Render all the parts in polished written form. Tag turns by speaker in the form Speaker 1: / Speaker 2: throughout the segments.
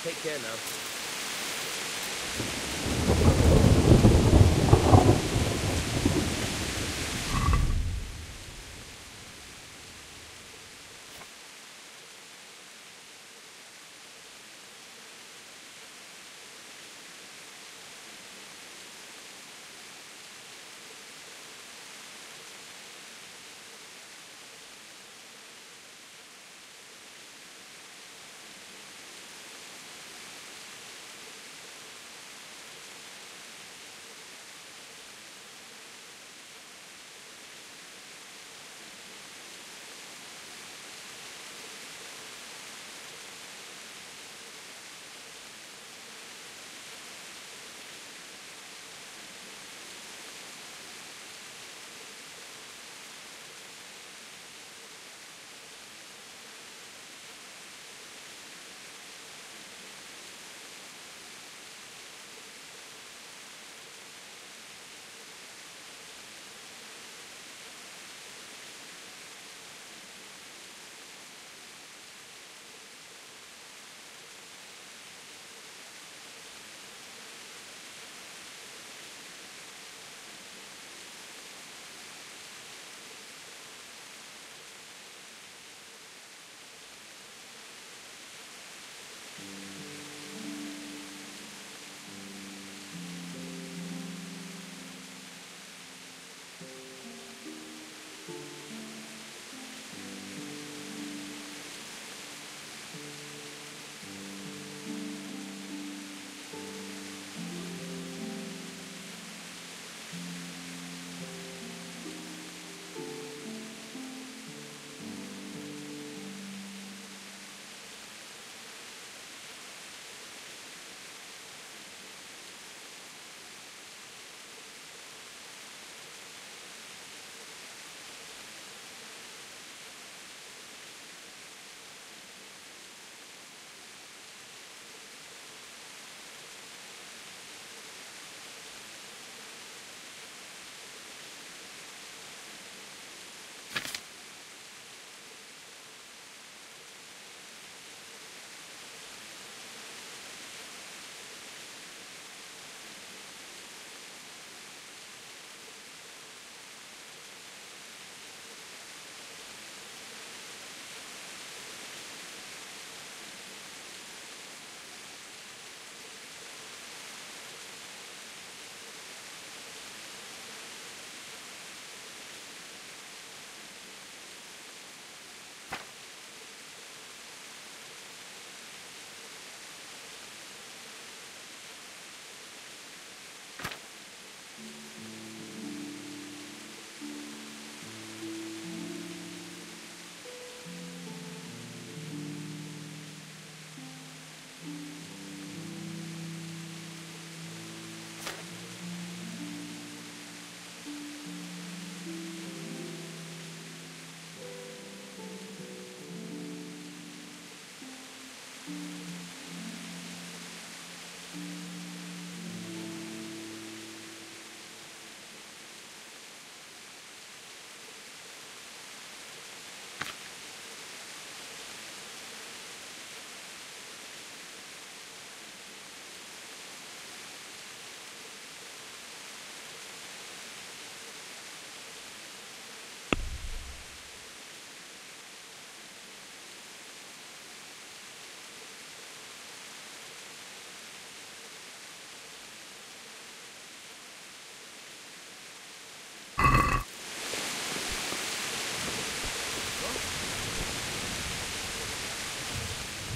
Speaker 1: Take care now.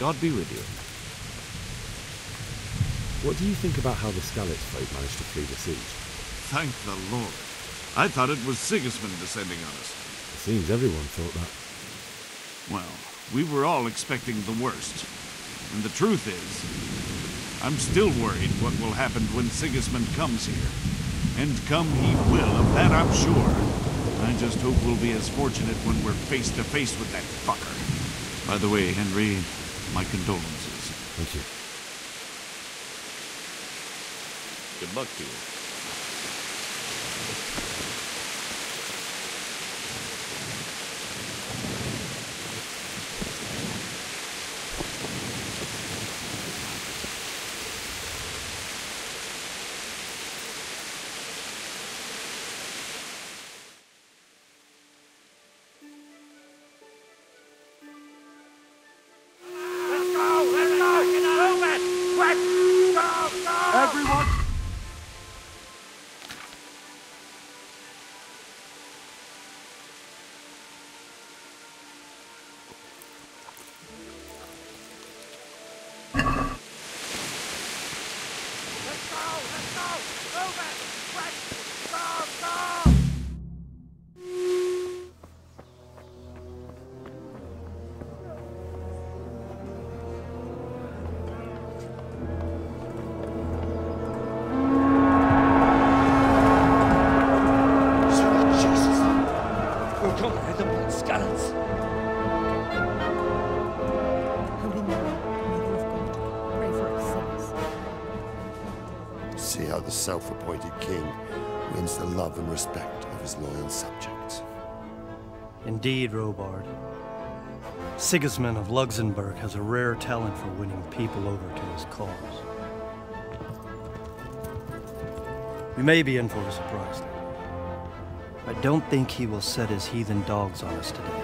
Speaker 2: God be with you.
Speaker 3: What do you think about how the Skalitz folk managed to flee the siege?
Speaker 4: Thank the Lord. I thought it was Sigismund descending on us.
Speaker 3: It seems everyone thought that.
Speaker 4: Well, we were all expecting the worst. And the truth is, I'm still worried what will happen when Sigismund comes here. And come he will, of that I'm sure. I just hope we'll be as fortunate when we're face to face with that fucker. By the way, Henry, my condolences.
Speaker 3: Thank you.
Speaker 1: Good luck to you.
Speaker 2: Come, head them blood scallops.
Speaker 5: Pray for us sinners.
Speaker 6: See how the self-appointed king wins the love and respect of his loyal subjects.
Speaker 7: Indeed, Robard. Sigismund of Luxembourg has a rare talent for winning people over to his cause. We may be in for a surprise, though. I don't think he will set his heathen dogs on us today.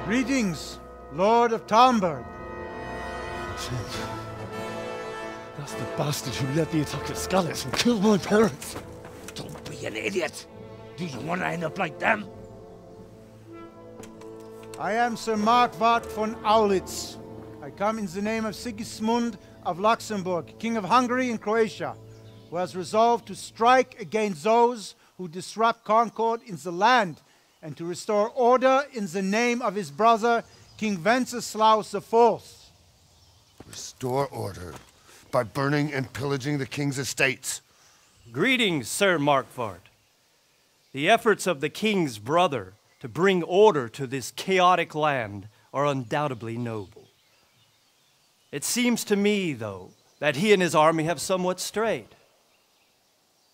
Speaker 8: Greetings, Lord of Talmberka.
Speaker 3: That's the bastard who led the attack at Skalitz and killed my parents.
Speaker 2: Don't be an idiot. Do you want to end up like them?
Speaker 8: I am Sir Markwart von Ulic. I come in the name of Sigismund of Luxembourg, King of Hungary and Croatia, who has resolved to strike against those who disrupt concord in the land and to restore order in the name of his brother, King Wenceslaus IV.
Speaker 6: Restore order by burning and pillaging the king's estates.
Speaker 7: Greetings, Sir Markwart. The efforts of the king's brother to bring order to this chaotic land are undoubtedly noble. It seems to me, though, that he and his army have somewhat strayed.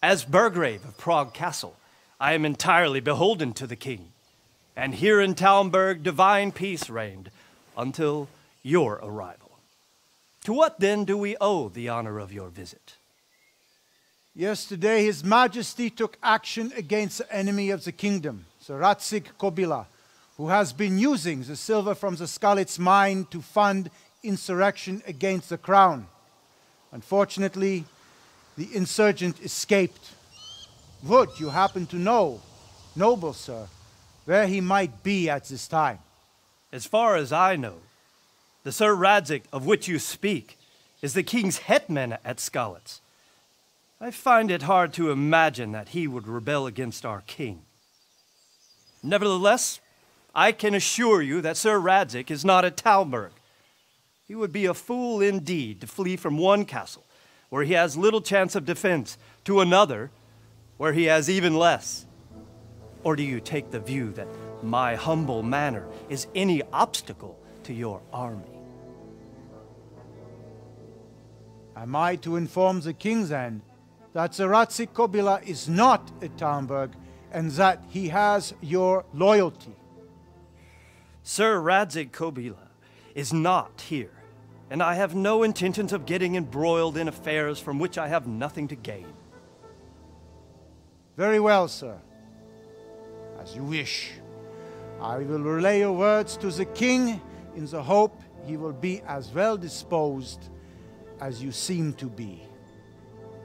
Speaker 7: As Burgrave of Prague Castle, I am entirely beholden to the king, and here in Talmberka divine peace reigned until your arrival. To what then do we owe the honor of your visit?
Speaker 8: Yesterday, His Majesty took action against the enemy of the kingdom, Sir Radzik Kobila, who has been using the silver from the Skalitz mine to fund insurrection against the crown. Unfortunately, the insurgent escaped. Would you happen to know, noble sir, where he might be at this time?
Speaker 7: As far as I know, the Sir Radzik of which you speak is the king's hetman at Skalitz. I find it hard to imagine that he would rebel against our king. Nevertheless, I can assure you that Sir Radzik is not at Talmberka. He would be a fool indeed to flee from one castle, where he has little chance of defense, to another, where he has even less. Or do you take the view that my humble manner is any obstacle to your army?
Speaker 8: Am I to inform the king then that Sir Radzik Kobila is not at Talmberka and that he has your loyalty?
Speaker 7: Sir Radzik Kobila is not here, and I have no intentions of getting embroiled in affairs from which I have nothing to gain.
Speaker 8: Very well, sir. As you wish. I will relay your words to the king in the hope he will be as well disposed as you seem to be.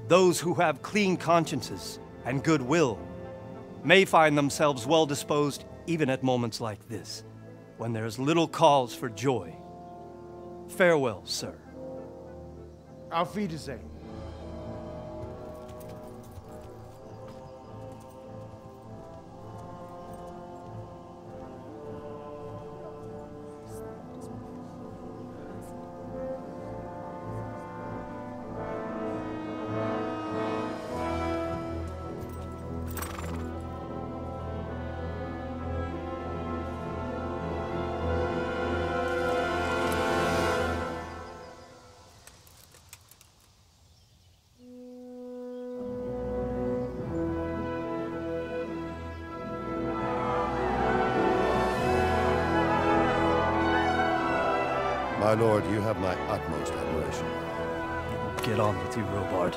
Speaker 7: Those who have clean consciences and goodwill may find themselves well disposed even at moments like this, when there is little cause for joy. Farewell, sir.
Speaker 8: Auf Wiedersehen.
Speaker 6: My lord, you have my utmost admiration.
Speaker 7: Get on with you, Robard.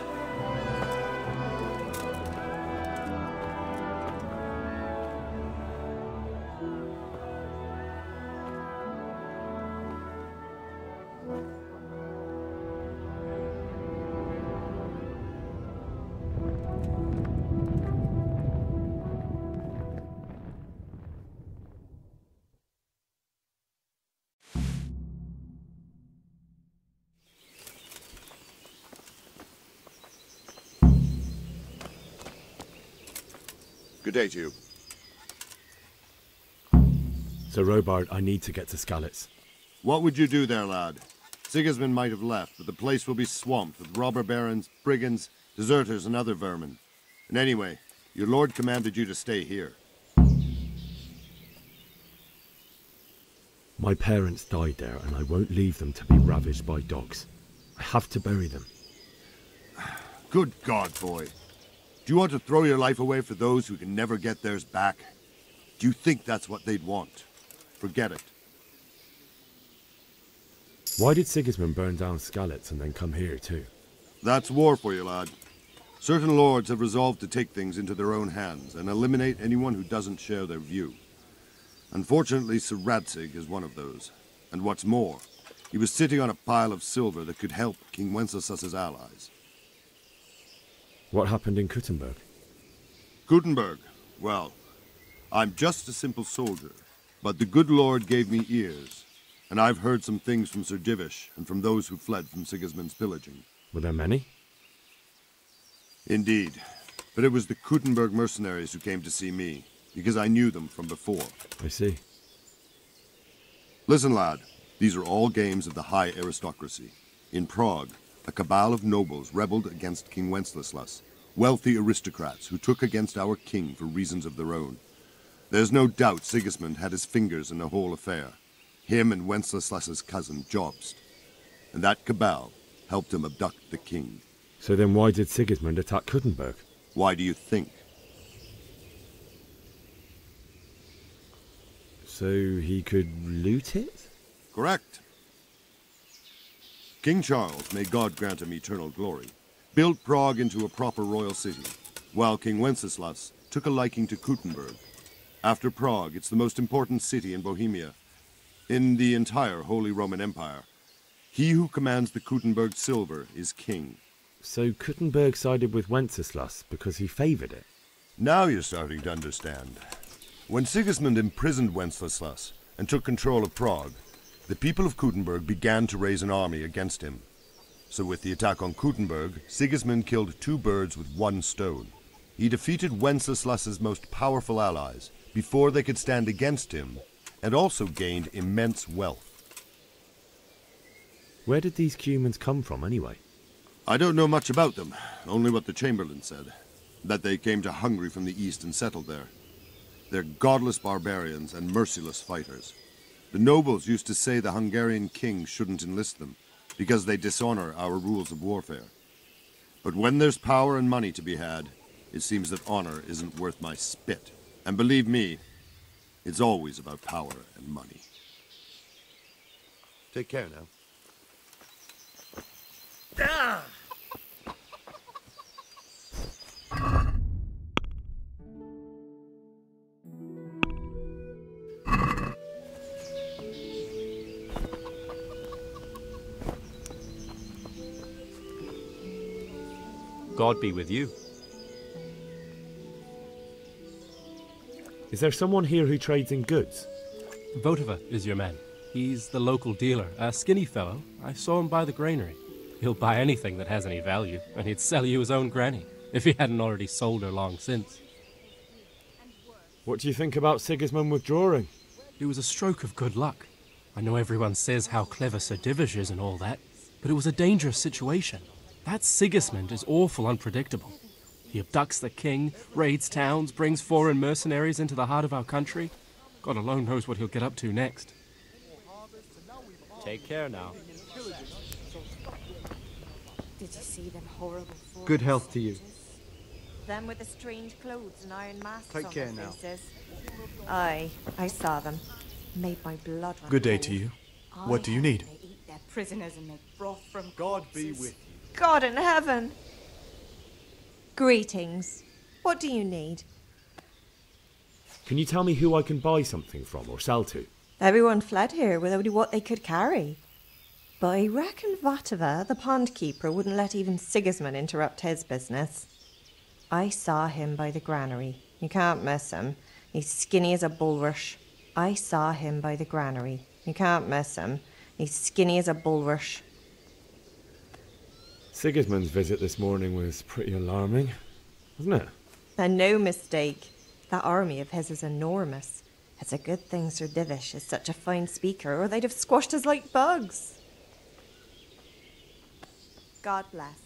Speaker 6: Good day to you.
Speaker 3: Sir Robard, I need to get to Skalitz.
Speaker 6: What would you do there, lad? Sigismund might have left, but the place will be swamped with robber barons, brigands, deserters, and other vermin. And anyway, Your lord commanded you to stay here.
Speaker 3: My parents died there, and I won't leave them to be ravaged by dogs. I have to bury them.
Speaker 6: Good God, boy. Do you want to throw your life away for those who can never get theirs back? Do you think that's what they'd want? Forget it.
Speaker 3: Why did Sigismund burn down Skalitz and then come here too?
Speaker 6: That's war for you, lad. Certain lords have resolved to take things into their own hands and eliminate anyone who doesn't share their view. Unfortunately, Sir Radzig is one of those. And what's more, he was sitting on a pile of silver that could help King Wenceslas's allies.
Speaker 3: What happened in Kuttenberg?
Speaker 6: Kuttenberg? Well, I'm just a simple soldier, but the good Lord gave me ears, and I've heard some things from Sir Divish and from those who fled from Sigismund's pillaging.
Speaker 3: Were there many?
Speaker 6: Indeed, but it was the Kuttenberg mercenaries who came to see me, because I knew them from before.
Speaker 3: I see.
Speaker 6: Listen, lad, these are all games of the high aristocracy. In Prague, a cabal of nobles rebelled against King Wenceslas, wealthy aristocrats who took against our king for reasons of their own. There's no doubt Sigismund had his fingers in the whole affair. Him and Wenceslas's cousin, Jobst. And that cabal helped him abduct the king.
Speaker 3: So then why did Sigismund attack Kuttenberg?
Speaker 6: Why do you think?
Speaker 3: So he could loot it?
Speaker 6: Correct. King Charles, may God grant him eternal glory, built Prague into a proper royal city, while King Wenceslas took a liking to Kuttenberg. After Prague, it's the most important city in Bohemia, in the entire Holy Roman Empire. He who commands the Kuttenberg silver is king.
Speaker 3: So Kuttenberg sided with Wenceslas because he favoured it?
Speaker 6: Now you're starting to understand. When Sigismund imprisoned Wenceslas and took control of Prague, the people of Kuttenberg began to raise an army against him. So with the attack on Kuttenberg, Sigismund killed two birds with one stone. He defeated Wenceslas's most powerful allies before they could stand against him, and also gained immense wealth.
Speaker 3: Where did these Cumans come from anyway?
Speaker 6: I don't know much about them, only what the Chamberlain said, that they came to Hungary from the east and settled there. They're godless barbarians and merciless fighters. The nobles used to say the Hungarian king shouldn't enlist them, because they dishonor our rules of warfare. But when there's power and money to be had, it seems that honor isn't worth my spit. And believe me, it's always about power and money. Take care now.
Speaker 1: God be with you.
Speaker 3: Is there someone here who trades in goods?
Speaker 9: Votova is your man. He's the local dealer, a skinny fellow. I saw him by the granary. He'll buy anything that has any value, and he'd sell you his own granny, if he hadn't already sold her long since.
Speaker 3: What do you think about Sigismund withdrawing?
Speaker 9: It was a stroke of good luck. I know everyone says how clever Sir Divish is and all that, but it was a dangerous situation. That Sigismund is awful unpredictable. He abducts the king, raids towns, brings foreign mercenaries into the heart of our country. God alone knows what he'll get up to next.
Speaker 7: Take care now.
Speaker 10: Did you see them horrible foreigners?
Speaker 8: Good health to you.
Speaker 10: Them with the strange clothes and iron masks
Speaker 8: Take
Speaker 10: on
Speaker 8: care
Speaker 10: their
Speaker 8: now.
Speaker 10: faces. Aye, I saw them. Made my blood run
Speaker 11: Good day
Speaker 10: cold.
Speaker 11: to you. What do you need?
Speaker 10: They eat their prisoners and make broth from
Speaker 11: God be
Speaker 10: corpses.
Speaker 11: with you.
Speaker 10: God in heaven. Greetings. What do you need?
Speaker 3: Can you tell me who I can buy something from or sell to?
Speaker 10: Everyone fled here with only what they could carry. But I reckon Votova, the pond keeper, wouldn't let even Sigismund interrupt his business. I saw him by the granary. You can't miss him. He's skinny as a bulrush. I saw him by the granary. You can't miss him. He's skinny as a bulrush.
Speaker 3: Sigismund's visit this morning was pretty alarming, wasn't it?
Speaker 10: And no mistake. That army of his is enormous. It's a good thing Sir Divish is such a fine speaker, or they'd have squashed us like bugs. God bless.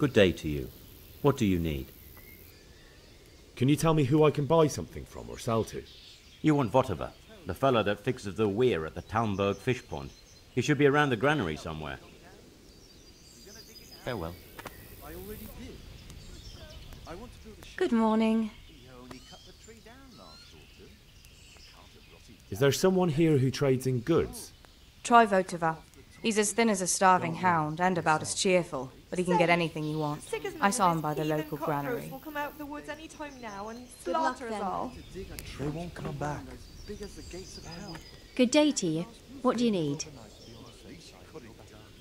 Speaker 11: Good day to you. What do you need?
Speaker 1: Can you tell me who I can buy something from or sell to?
Speaker 11: You want Votova, the fellow that fixes the weir at the Talmberka fish pond. He should be around the granary somewhere. Farewell.
Speaker 12: Good morning.
Speaker 1: Is there someone here who trades in goods?
Speaker 12: Try Votova. He's as thin as a starving hound and about as cheerful, but he can get anything you want. I saw him by the local granary.
Speaker 10: Will come out of the woods any time now and
Speaker 12: Good luck,
Speaker 10: slaughter us
Speaker 12: then.
Speaker 10: all.
Speaker 3: They won't come back.
Speaker 13: Good day to you. What do you need?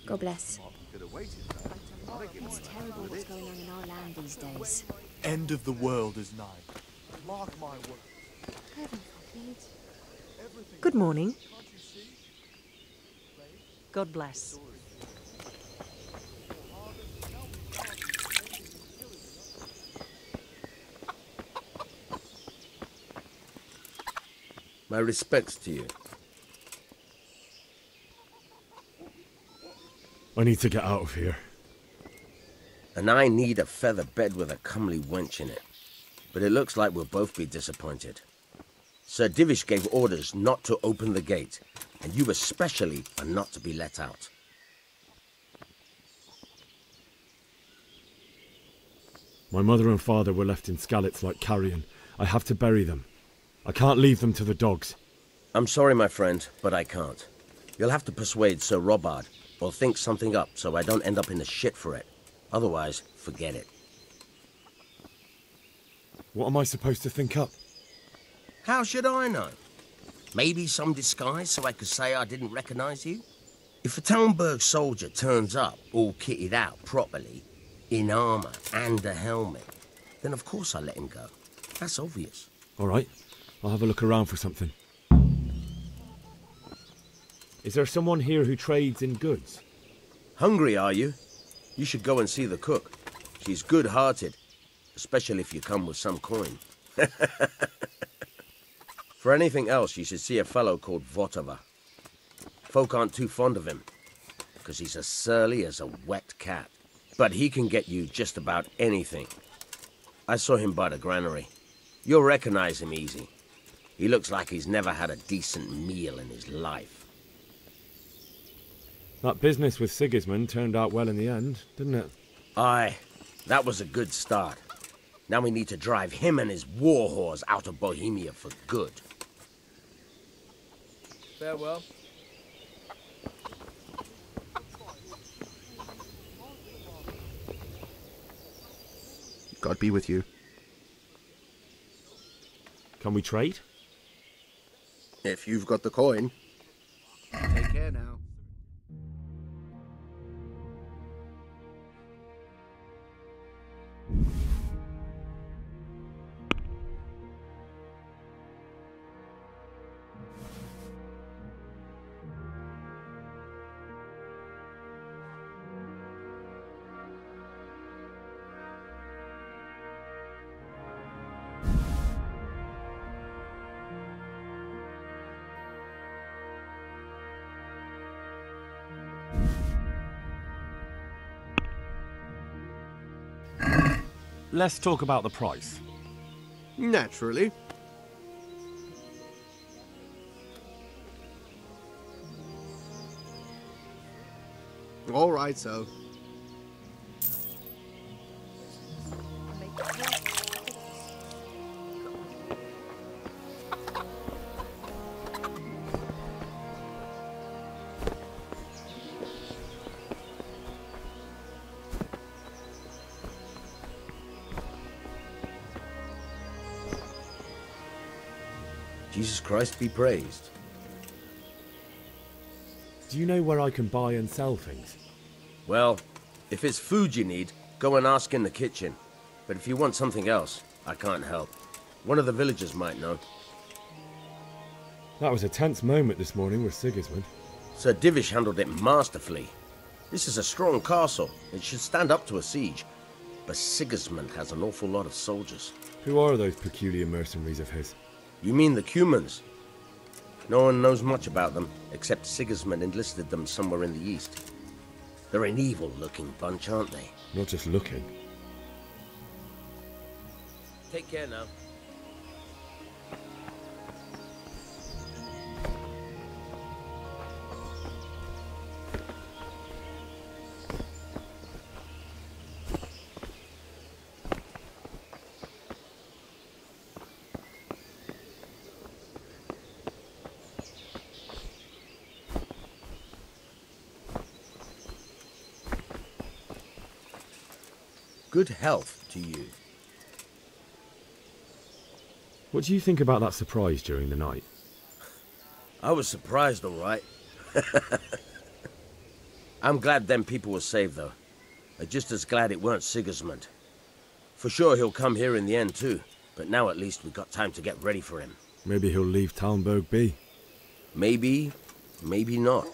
Speaker 13: God bless. It's terrible what's going on in our land these days.
Speaker 3: End of the world is nigh. Mark my word.
Speaker 14: Good morning.
Speaker 15: God bless.
Speaker 2: My respects to you.
Speaker 1: I need to get out of here.
Speaker 2: And I need a feather bed with a comely wench in it. But it looks like we'll both be disappointed. Sir Divish gave orders not to open the gate, and you especially are not to be let out.
Speaker 1: My mother and father were left in Skalitz like carrion. I have to bury them. I can't leave them to the dogs.
Speaker 2: I'm sorry, my friend, but I can't. You'll have to persuade Sir Robard, or think something up so I don't end up in the shit for it. Otherwise, forget it.
Speaker 1: What am I supposed to think up?
Speaker 2: How should I know? Maybe some disguise so I could say I didn't recognize you? If a Talmberka soldier turns up all kitted out properly, in armor and a helmet, then of course I let him go. That's obvious.
Speaker 1: All right, I'll have a look around for something. Is there someone here who trades in goods?
Speaker 2: Hungry, are you? You should go and see the cook. She's good-hearted, especially if you come with some coin. For anything else, you should see a fellow called Votova. Folk aren't too fond of him, because he's as surly as a wet cat. But he can get you just about anything. I saw him by the granary. You'll recognize him easy. He looks like he's never had a decent meal in his life.
Speaker 1: That business with Sigismund turned out well in the end, didn't it?
Speaker 2: Aye, that was a good start. Now we need to drive him and his war whores out of Bohemia for good.
Speaker 16: Farewell.
Speaker 17: God be with you.
Speaker 1: Can we trade?
Speaker 17: If you've got the coin.
Speaker 16: Take care now.
Speaker 1: Let's talk about the price.
Speaker 17: Naturally. All right, so.
Speaker 2: Jesus Christ be praised.
Speaker 1: Do you know where I can buy and sell things?
Speaker 2: Well, if it's food you need, go and ask in the kitchen. But if you want something else, I can't help. One of the villagers might know.
Speaker 1: That was a tense moment this morning with Sigismund.
Speaker 2: Sir Divish handled it masterfully. This is a strong castle. It should stand up to a siege. But Sigismund has an awful lot of soldiers.
Speaker 1: Who are those peculiar mercenaries of his?
Speaker 2: You mean the Cumans? No one knows much about them, except Sigismund enlisted them somewhere in the east. They're an evil-looking bunch, aren't they?
Speaker 1: Not just looking.
Speaker 2: Take care now. Good health to you.
Speaker 1: What do you think about that surprise during the night?
Speaker 2: I was surprised, all right. I'm glad them people were saved, though. I'm just as glad it weren't Sigismund. For sure he'll come here in the end, too. But now at least we've got time to get ready for him.
Speaker 1: Maybe he'll leave Talmberka be.
Speaker 2: Maybe, maybe not.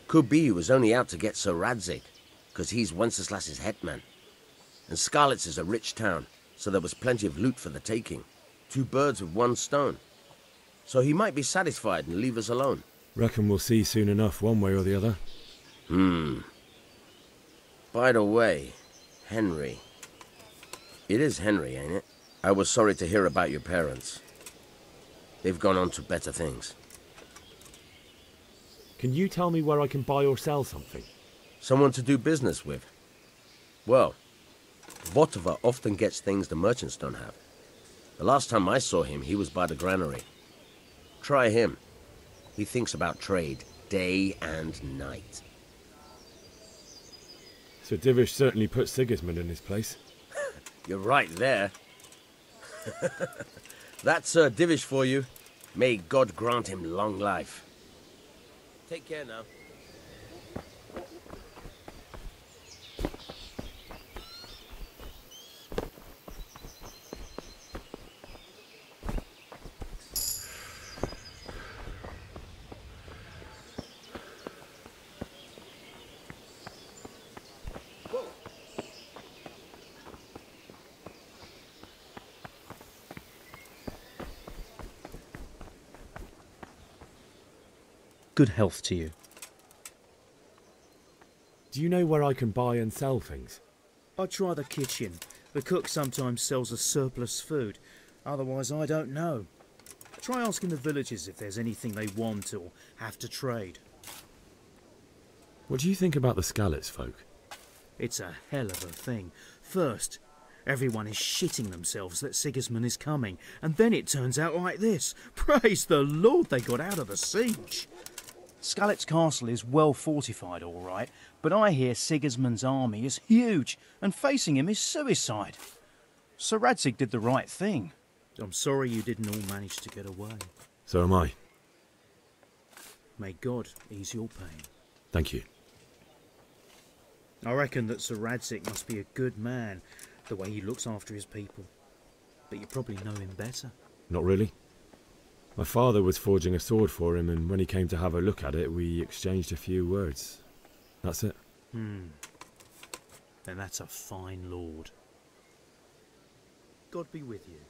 Speaker 2: Could be he was only out to get Sir Radzig, because he's Wenceslas's hetman. And Skalitz is a rich town, so there was plenty of loot for the taking. 2 birds with 1 stone. So he might be satisfied and leave us alone.
Speaker 1: Reckon we'll see soon enough, one way or the other.
Speaker 2: By the way, Henry. It is Henry, ain't it? I was sorry to hear about your parents. They've gone on to better things.
Speaker 1: Can you tell me where I can buy or sell something?
Speaker 2: Someone to do business with? Well, Votova often gets things the merchants don't have. The last time I saw him, he was by the granary. Try him. He thinks about trade day and night.
Speaker 1: Sir Divish certainly put Sigismund in his place.
Speaker 2: You're right there. That's Sir Divish for you. May God grant him long life. Take care now.
Speaker 14: Good health to you.
Speaker 1: Do you know where I can buy and sell things?
Speaker 14: I try the kitchen. The cook sometimes sells a surplus food. Otherwise, I don't know. Try asking the villagers if there's anything they want or have to trade.
Speaker 1: What do you think about the Skalitz folk?
Speaker 14: It's a hell of a thing. First, everyone is shitting themselves that Sigismund is coming, and then it turns out like this. Praise the Lord they got out of the siege. Skalitz Castle is well fortified, all right, but I hear Sigismund's army is huge, and facing him is suicide. Sir Radzig did the right thing. I'm sorry you didn't all manage to get away.
Speaker 1: So am I.
Speaker 14: May God ease your pain.
Speaker 1: Thank you.
Speaker 14: I reckon that Sir Radzig must be a good man, the way he looks after his people. But you probably know him better.
Speaker 1: Not really. My father was forging a sword for him, and when he came to have a look at it, we exchanged a few words. That's it.
Speaker 14: Then that's a fine lord. God be with you.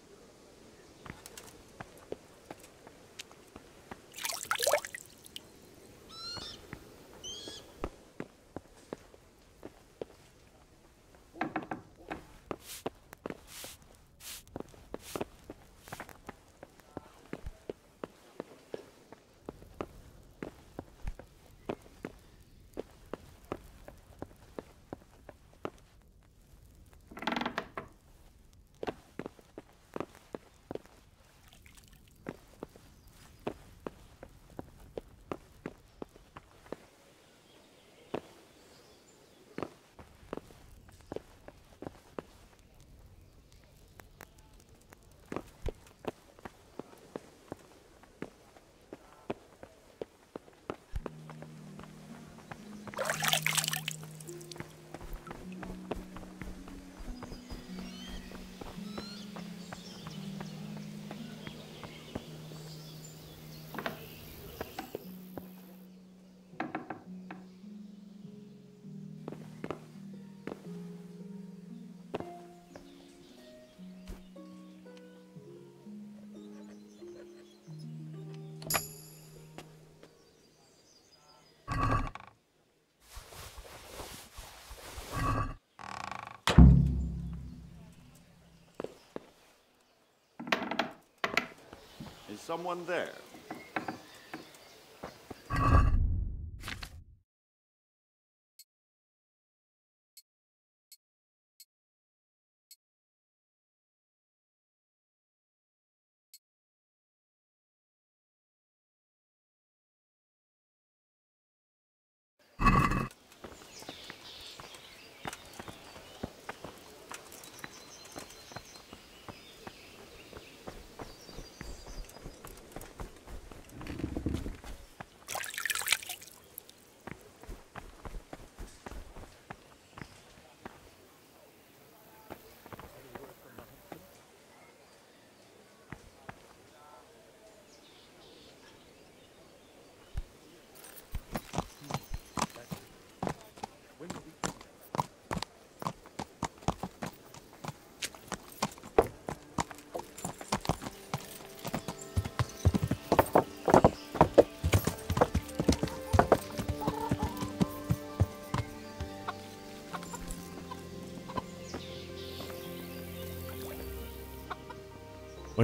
Speaker 15: someone there.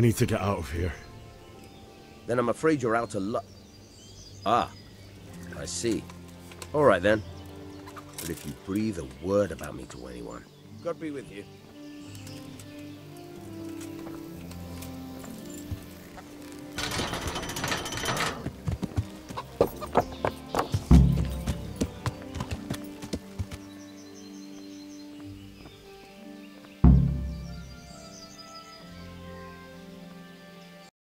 Speaker 1: I need to get out of here.
Speaker 2: Then I'm afraid you're out of luck. Ah, I see. All right then. But if you breathe a word about me to anyone...
Speaker 16: God be with you.